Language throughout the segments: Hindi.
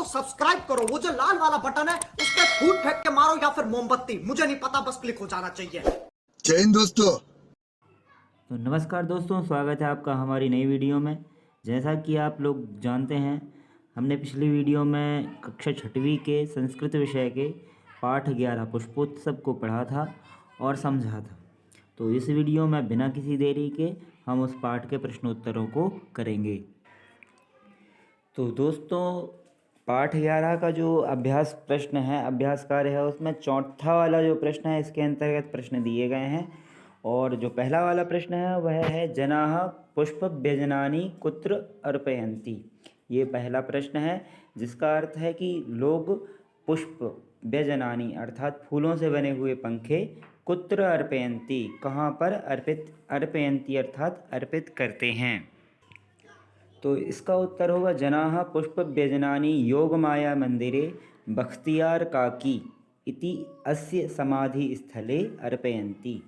सब्सक्राइब करो, वो जो लाल वाला बटन है उस पर फूट फेंक के मारो या फिर मोमबत्ती, मुझे नहीं पता, बस क्लिक हो जाना चाहिए। जय हिंद दोस्तों। तो नमस्कार दोस्तों, स्वागत है आपका हमारी नई वीडियो में। जैसा कि आप लोग जानते हैं, हमने पिछली वीडियो में कक्षा 6वीं के संस्कृत विषय के पाठ 11 पुष्पोत्सव को पढ़ा था और समझा था। तो इस वीडियो में बिना किसी देरी के हम उस पाठ के प्रश्नोत्तरों को करेंगे। तो दोस्तों, पाठ 11 का जो अभ्यास प्रश्न है, अभ्यास कार्य है, उसमें चौथा वाला जो प्रश्न है, इसके अंतर्गत प्रश्न दिए गए हैं। और जो पहला वाला प्रश्न है वह है जनाः पुष्प व्यजनानि कुत्र अर्पयन्ति। ये पहला प्रश्न है, जिसका अर्थ है कि लोग पुष्प व्यजनानि अर्थात फूलों से बने हुए पंखे कुत्र अर्पयन्ति, कहाँ पर अर्पयन्ति अर्थात अर्पित करते हैं। तो इसका उत्तर होगा जनाः पुष्प व्यजनानि योगमाया मंदिरे बख्तियार काकी इति अस्य समाधि स्थले अर्पयन्ति।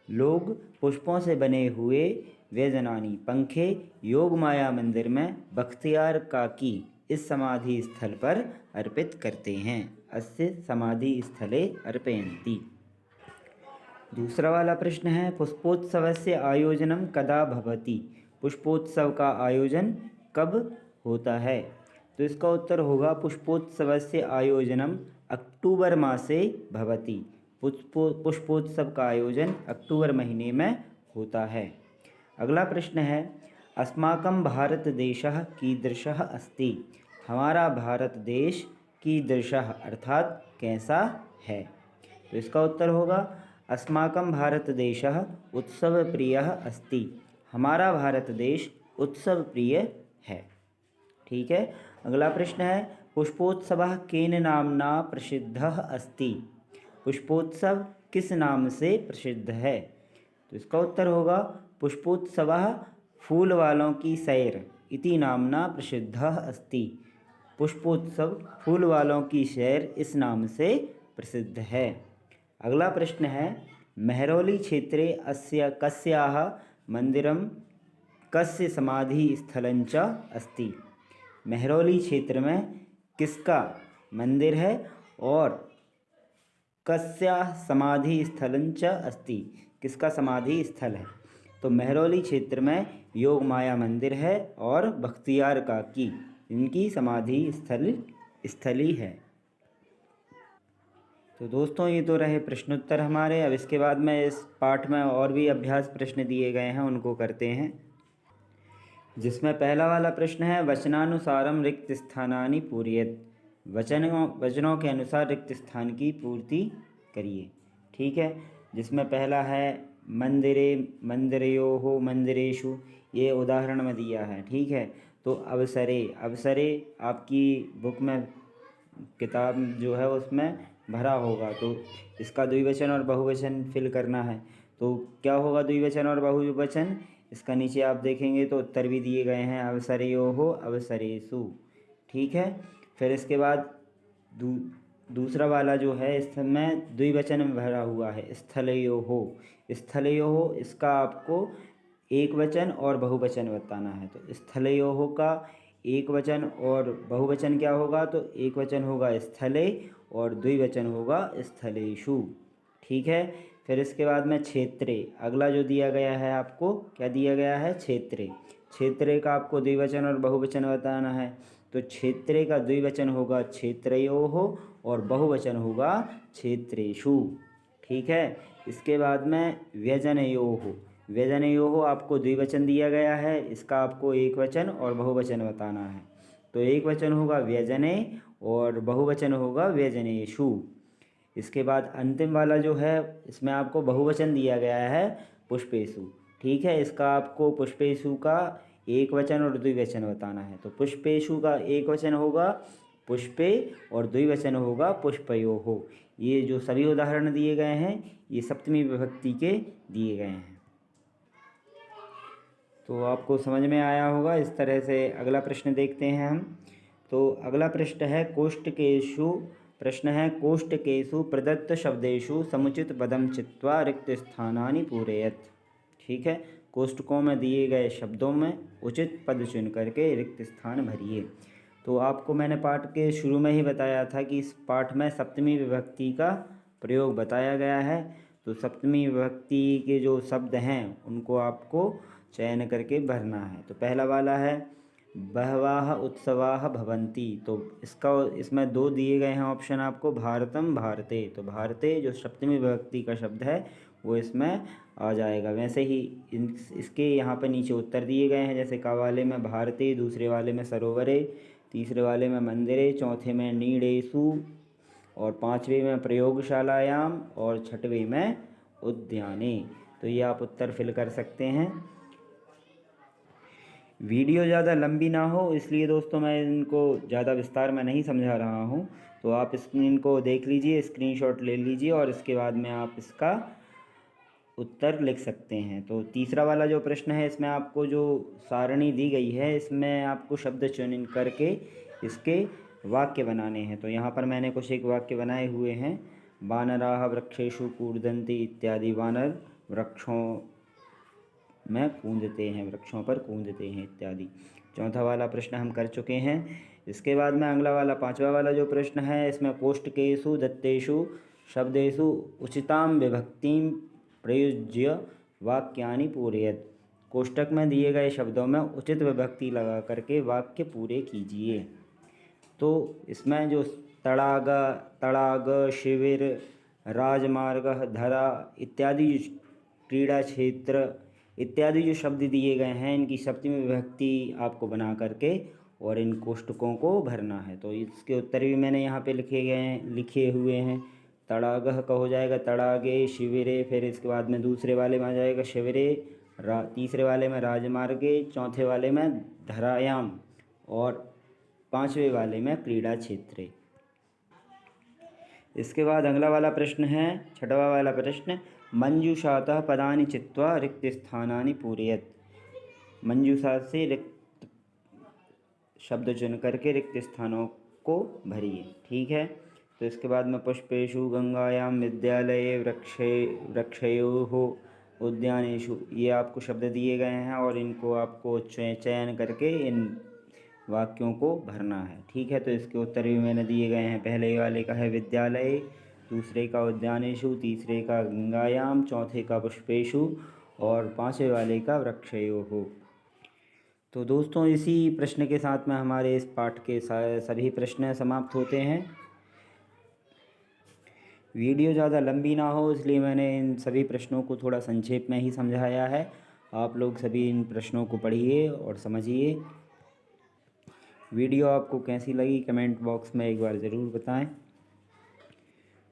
लोग पुष्पों से बने हुए व्यजनानी पंखे योगमाया मंदिर में बख्तियार काकी इस समाधि स्थल पर अर्पित करते हैं। अस्य समाधि स्थले अर्पयन्ति। दूसरा वाला प्रश्न है पुष्पोत्सवस्य आयोजनं कदा भवति। पुष्पोत्सव का आयोजन कब होता है। तो इसका उत्तर होगा पुष्पोत्सवस्य आयोजनम अक्टूबर मासे भवति। पुष्पोत्सव का आयोजन अक्टूबर महीने में होता है। अगला प्रश्न है अस्माकं भारत देशः कीदृशः अस्ति। हमारा भारत देश कीदृशः अर्थात कैसा है। तो इसका उत्तर होगा अस्माकं भारत देशः उत्सव प्रियः अस्ति। हमारा भारत देश उत्सव प्रिय है। ठीक है। अगला प्रश्न है पुष्पोत्सवः केन नाम्ना प्रसिद्धः अस्ति। पुष्पोत्सव किस नाम से प्रसिद्ध है। तो इसका उत्तर होगा पुष्पोत्सवः फूल वालों की सैर इति नाम्ना प्रसिद्धः अस्ति। पुष्पोत्सव फूल वालों की सैर इस नाम से प्रसिद्ध है। अगला प्रश्न है मेहरौली क्षेत्रे अस्य कस्याः मंदिरं कस्य समाधि स्थलंच अस्ति। मेहरौली क्षेत्र में किसका मंदिर है और कस्याः समाधि स्थलंच अस्ति, किसका समाधि स्थल है। तो मेहरौली क्षेत्र में योग माया मंदिर है और बख्तियार काकी इनकी समाधि स्थली है। तो दोस्तों, ये तो रहे प्रश्नोत्तर हमारे। अब इसके बाद में इस पाठ में और भी अभ्यास प्रश्न दिए गए हैं, उनको करते हैं। जिसमें पहला वाला प्रश्न है वचनानुसारम रिक्त स्थानानि पूरयेत्। वचनों के अनुसार रिक्त स्थान की पूर्ति करिए। ठीक है। जिसमें पहला है मंदिरे, मंदिरयोः, मंदिरेषु, ये उदाहरण में दिया है। ठीक है। तो अवसरे, अवसरे आपकी बुक में किताब जो है उसमें भरा होगा, तो इसका द्विवचन और बहुवचन फिल करना है। तो क्या होगा द्विवचन और बहुवचन, इसका नीचे आप देखेंगे तो उत्तर भी दिए गए हैं अवसरयोः अवसरेषु। ठीक है। फिर इसके बाद दूसरा वाला जो है इसमें द्विवचन में भरा हुआ है स्थलयोः। स्थलयोः इसका आपको एक वचन और बहुवचन बताना है। तो स्थलयोः का एक वचन और बहुवचन क्या होगा, तो एक वचन होगा स्थले और द्विवचन होगा स्थलेषु। ठीक है। फिर इसके बाद में क्षेत्रे, अगला जो दिया गया है आपको, क्या दिया गया है क्षेत्रे। क्षेत्रे का आपको द्विवचन और बहुवचन बताना है। तो क्षेत्रे का द्विवचन होगा क्षेत्रयोः और बहुवचन होगा क्षेत्रेषु। ठीक है। इसके बाद में व्यजनयोः, व्यजनयोः आपको द्विवचन दिया गया है, इसका आपको एक वचन और बहुवचन बताना है। तो एक वचन होगा व्यजने और बहुवचन होगा व्यजनेषु। इसके बाद अंतिम वाला जो है इसमें आपको बहुवचन दिया गया है पुष्पेषु। ठीक है। इसका आपको पुष्पेषु का एक वचन और द्विवचन बताना है। तो पुष्पेषु का एक वचन होगा पुष्पे और द्विवचन होगा पुष्पयोः। ये जो सभी उदाहरण दिए गए हैं ये सप्तमी विभक्ति के दिए गए हैं। तो आपको समझ में आया होगा। इस तरह से अगला प्रश्न देखते हैं हम। तो अगला प्रश्न है कोष्टकेषु प्रदत्त शब्देषु समुचित पदम चित्वा रिक्त स्थानानि पूरयेत्। ठीक है। कोष्टकों में दिए गए शब्दों में उचित पद चुन करके रिक्त स्थान भरिए। तो आपको मैंने पाठ के शुरू में ही बताया था कि इस पाठ में सप्तमी विभक्ति का प्रयोग बताया गया है। तो सप्तमी विभक्ति के जो शब्द हैं उनको आपको चयन करके भरना है। तो पहला वाला है बहवाः उत्सवाः भवन्ति। तो इसमें दो दिए गए हैं ऑप्शन आपको, भारतम भारते। तो भारते जो सप्तमी विभक्ति का शब्द है वो इसमें आ जाएगा। वैसे ही इसके यहाँ पर नीचे उत्तर दिए गए हैं, जैसे का वाले में भारते, दूसरे वाले में सरोवरे, तीसरे वाले में मंदिरे, चौथे में नीड़ेषु, और पाँचवें में प्रयोगशालायाम, और छठवें में उद्याने। तो ये आप उत्तर फिल कर सकते हैं। वीडियो ज़्यादा लंबी ना हो इसलिए दोस्तों मैं इनको ज़्यादा विस्तार में नहीं समझा रहा हूँ। तो आप इनको देख लीजिए, स्क्रीनशॉट ले लीजिए और इसके बाद में आप इसका उत्तर लिख सकते हैं। तो तीसरा वाला जो प्रश्न है, इसमें आपको जो सारणी दी गई है इसमें आपको शब्द चयन करके इसके वाक्य बनाने हैं। तो यहाँ पर मैंने कुछ एक वाक्य बनाए हुए हैं। वानराः वृक्षेषु कूर्दन्ति इत्यादि। वानर वृक्षों में कूदते हैं, वृक्षों पर कूदते हैं इत्यादि। चौथा वाला प्रश्न हम कर चुके हैं। इसके बाद में अगला वाला पांचवा वाला जो प्रश्न है, इसमें कोष्टकेषु दत्तेषु शब्देषु उचितां विभक्तिं प्रयुज्य वाक्यानि पूरयेत्। कोष्टक में दिए गए शब्दों में उचित विभक्ति लगा करके वाक्य पूरे कीजिए। तो इसमें जो तड़ाग, शिविर, राजमार्ग, धरा इत्यादि, क्रीड़ा क्षेत्र इत्यादि जो शब्द दिए गए हैं, इनकी सप्तमी विभक्ति आपको बना करके और इन कोष्टकों को भरना है। तो इसके उत्तर भी मैंने यहाँ पे लिखे हुए हैं। तड़ागह का हो जाएगा तड़ागे, शिविरे, फिर इसके बाद में दूसरे वाले में आ जाएगा शिविरे, तीसरे वाले में राजमार्गे, चौथे वाले में धरायाम, और पांचवे वाले में क्रीड़ा क्षेत्रे। इसके बाद अगला वाला प्रश्न है, छठवा वाला प्रश्न, मंजूषातः पदानि चित्वा रिक्त स्थानानि पूरयेत्। मंजूषा से रिक्त शब्द चुन करके रिक्त स्थानों को भरिए। ठीक है। तो इसके बाद में पुष्पेषु, गंगायाम, विद्यालये, वृक्षयोः, उद्यानेषु, ये आपको शब्द दिए गए हैं और इनको आपको चयन करके इन वाक्यों को भरना है। ठीक है। तो इसके उत्तर भी मैंने दिए गए हैं। पहले वाले का है विद्यालय, दूसरे का उद्यानेषु, तीसरे का गंगायाम, चौथे का पुष्पेषु, और पांचवे वाले का वृक्षयोः। तो दोस्तों इसी प्रश्न के साथ में हमारे इस पाठ के सभी प्रश्न समाप्त होते हैं। वीडियो ज़्यादा लंबी ना हो इसलिए मैंने इन सभी प्रश्नों को थोड़ा संक्षेप में ही समझाया है। आप लोग सभी इन प्रश्नों को पढ़िए और समझिए। वीडियो आपको कैसी लगी कमेंट बॉक्स में एक बार ज़रूर बताएं।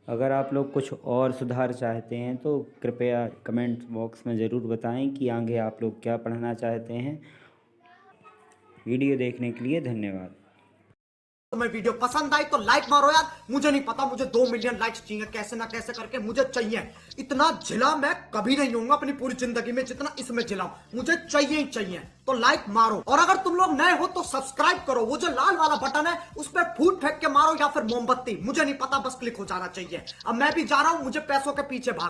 अगर आप लोग कुछ और सुधार चाहते हैं तो कृपया कमेंट बॉक्स में ज़रूर बताएं कि आगे आप लोग क्या पढ़ना चाहते हैं। वीडियो देखने के लिए धन्यवाद। तुम्हें वीडियो पसंद आई तो लाइक मारो यार। मुझे नहीं पता, मुझे 2 मिलियन लाइक्स चाहिए, कैसे ना कैसे करके मुझे चाहिए। इतना जिला मैं कभी नहीं होऊंगा अपनी पूरी जिंदगी में जितना इसमें जिला, मुझे चाहिए ही चाहिए। तो लाइक मारो, और अगर तुम लोग नए हो तो सब्सक्राइब करो। वो जो लाल वाला बटन है उस पर फूट फेंक के मारो या फिर मोमबत्ती, मुझे नहीं पता, बस क्लिक हो जाना चाहिए। अब मैं भी जा रहा हूं, मुझे पैसों के पीछे भागना।